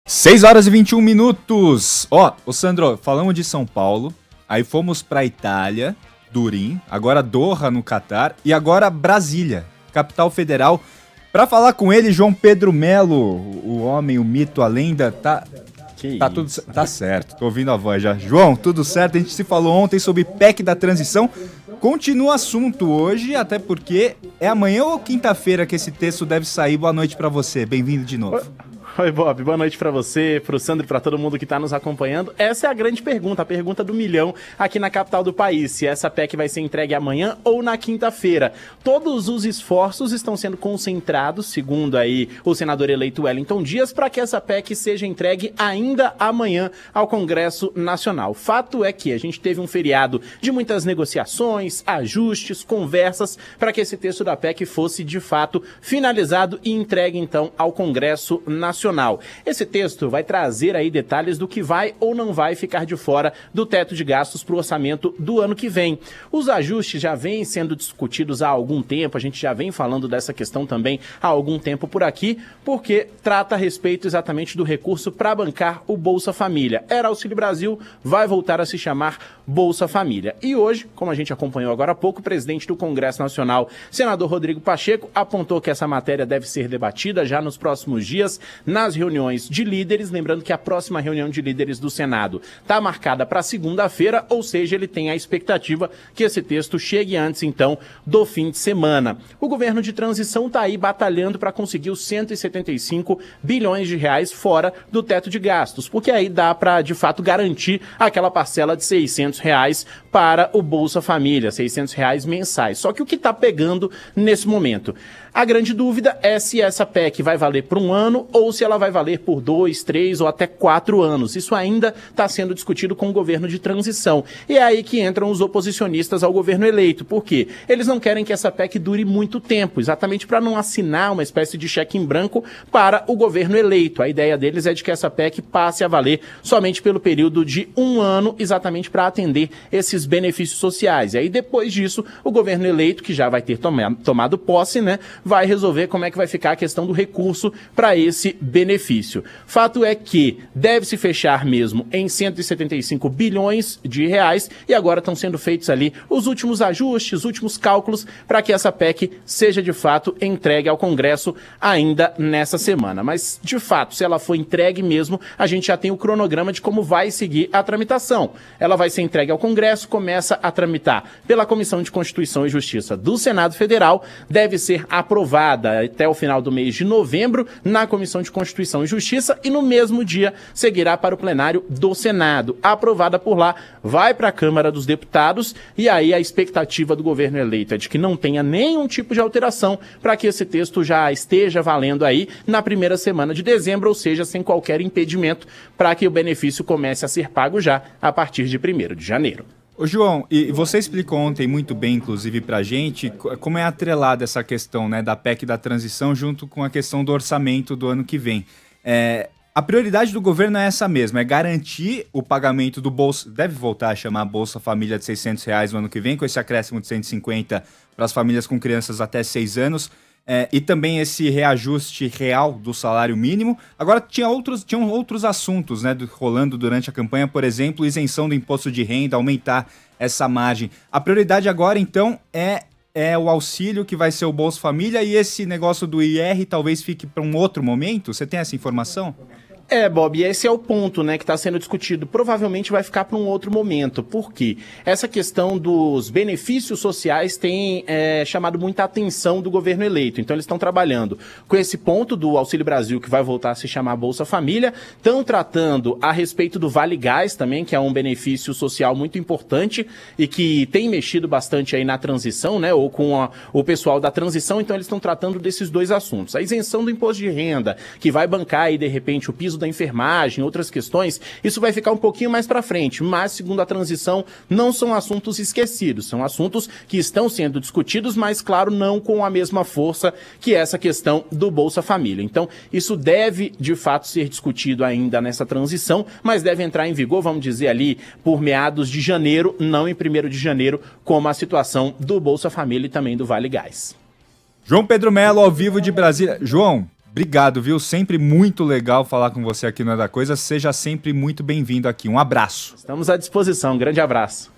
6h21. Ô Sandro, falamos de São Paulo, aí fomos pra Itália, Turim, agora Doha no Catar e agora Brasília, capital federal. Pra falar com ele, João Pedro Melo, o homem, o mito, a lenda, tá certo, tô ouvindo a voz já. João, tudo certo? A gente se falou ontem sobre PEC da transição. Continua o assunto hoje, até porque é amanhã ou quinta-feira que esse texto deve sair. Boa noite pra você, bem-vindo de novo. Oi, Bob, boa noite pra você, pro Sandro e pra todo mundo que tá nos acompanhando. Essa é a grande pergunta, a pergunta do milhão aqui na capital do país, se essa PEC vai ser entregue amanhã ou na quinta-feira. Todos os esforços estão sendo concentrados, segundo aí o senador eleito Wellington Dias, para que essa PEC seja entregue ainda amanhã ao Congresso Nacional. Fato é que a gente teve um feriado de muitas negociações, ajustes, conversas, para que esse texto da PEC fosse de fato finalizado e entregue então ao Congresso Nacional. Esse texto vai trazer aí detalhes do que vai ou não vai ficar de fora do teto de gastos para o orçamento do ano que vem. Os ajustes já vêm sendo discutidos há algum tempo, a gente já vem falando dessa questão também há algum tempo por aqui, porque trata a respeito exatamente do recurso para bancar o Bolsa Família. Era Auxílio Brasil, vai voltar a se chamar Bolsa Família. E hoje, como a gente acompanhou agora há pouco, o presidente do Congresso Nacional, senador Rodrigo Pacheco, apontou que essa matéria deve ser debatida já nos próximos dias, nas reuniões de líderes, lembrando que a próxima reunião de líderes do Senado está marcada para segunda-feira, ou seja, ele tem a expectativa que esse texto chegue antes, então, do fim de semana. O governo de transição está aí batalhando para conseguir os 175 bilhões de reais fora do teto de gastos, porque aí dá para, de fato, garantir aquela parcela de R$600 para o Bolsa Família, R$600 mensais. Só que o que está pegando nesse momento? A grande dúvida é se essa PEC vai valer por um ano ou se ela vai valer por 2, 3 ou até 4 anos. Isso ainda está sendo discutido com o governo de transição. E é aí que entram os oposicionistas ao governo eleito. Por quê? Eles não querem que essa PEC dure muito tempo, exatamente para não assinar uma espécie de cheque em branco para o governo eleito. A ideia deles é de que essa PEC passe a valer somente pelo período de um ano, exatamente para atender esses benefícios sociais. E aí, depois disso, o governo eleito, que já vai ter tomado posse, né, vai resolver como é que vai ficar a questão do recurso para esse benefício. Fato é que deve se fechar mesmo em 175 bilhões de reais e agora estão sendo feitos ali os últimos ajustes, os últimos cálculos para que essa PEC seja de fato entregue ao Congresso ainda nessa semana. Mas, de fato, se ela for entregue mesmo, a gente já tem o cronograma de como vai seguir a tramitação. Ela vai ser entregue ao Congresso, começa a tramitar pela Comissão de Constituição e Justiça do Senado Federal, deve ser aprovada até o final do mês de novembro na Comissão de Constituição e Justiça e no mesmo dia seguirá para o plenário do Senado. Aprovada por lá, vai para a Câmara dos Deputados e aí a expectativa do governo eleito é de que não tenha nenhum tipo de alteração para que esse texto já esteja valendo aí na primeira semana de dezembro, ou seja, sem qualquer impedimento para que o benefício comece a ser pago já a partir de 1º de janeiro. Ô João, e você explicou ontem muito bem, inclusive pra gente, como é atrelada essa questão, né, da PEC da transição junto com a questão do orçamento do ano que vem. A prioridade do governo é essa mesma, é garantir o pagamento do Bolsa, deve voltar a chamar Bolsa Família de R$600 no ano que vem, com esse acréscimo de 150 para as famílias com crianças até 6 anos, e também esse reajuste real do salário mínimo. Agora, tinham outros assuntos, né, rolando durante a campanha, por exemplo, isenção do imposto de renda, aumentar essa margem. A prioridade agora, então, é o auxílio que vai ser o Bolsa Família e esse negócio do IR talvez fique para um outro momento? Você tem essa informação? Bob, esse é o ponto, né, que está sendo discutido. Provavelmente vai ficar para um outro momento. Por quê? Essa questão dos benefícios sociais tem chamado muita atenção do governo eleito. Então, eles estão trabalhando com esse ponto do Auxílio Brasil, que vai voltar a se chamar Bolsa Família. Estão tratando a respeito do Vale Gás também, que é um benefício social muito importante e que tem mexido bastante aí na transição, né, ou com o pessoal da transição. Então, eles estão tratando desses dois assuntos. A isenção do imposto de renda, que vai bancar aí, de repente, o piso da enfermagem, outras questões, isso vai ficar um pouquinho mais para frente, mas segundo a transição, não são assuntos esquecidos, são assuntos que estão sendo discutidos, mas claro, não com a mesma força que essa questão do Bolsa Família. Então, isso deve de fato ser discutido ainda nessa transição, mas deve entrar em vigor, vamos dizer ali, por meados de janeiro, não em 1º de janeiro, como a situação do Bolsa Família e também do Vale Gás. João Pedro Melo, ao vivo de Brasília. João, Obrigado, viu? Sempre muito legal falar com você aqui no É da Coisa. Seja sempre muito bem-vindo aqui. Um abraço. Estamos à disposição. Um grande abraço.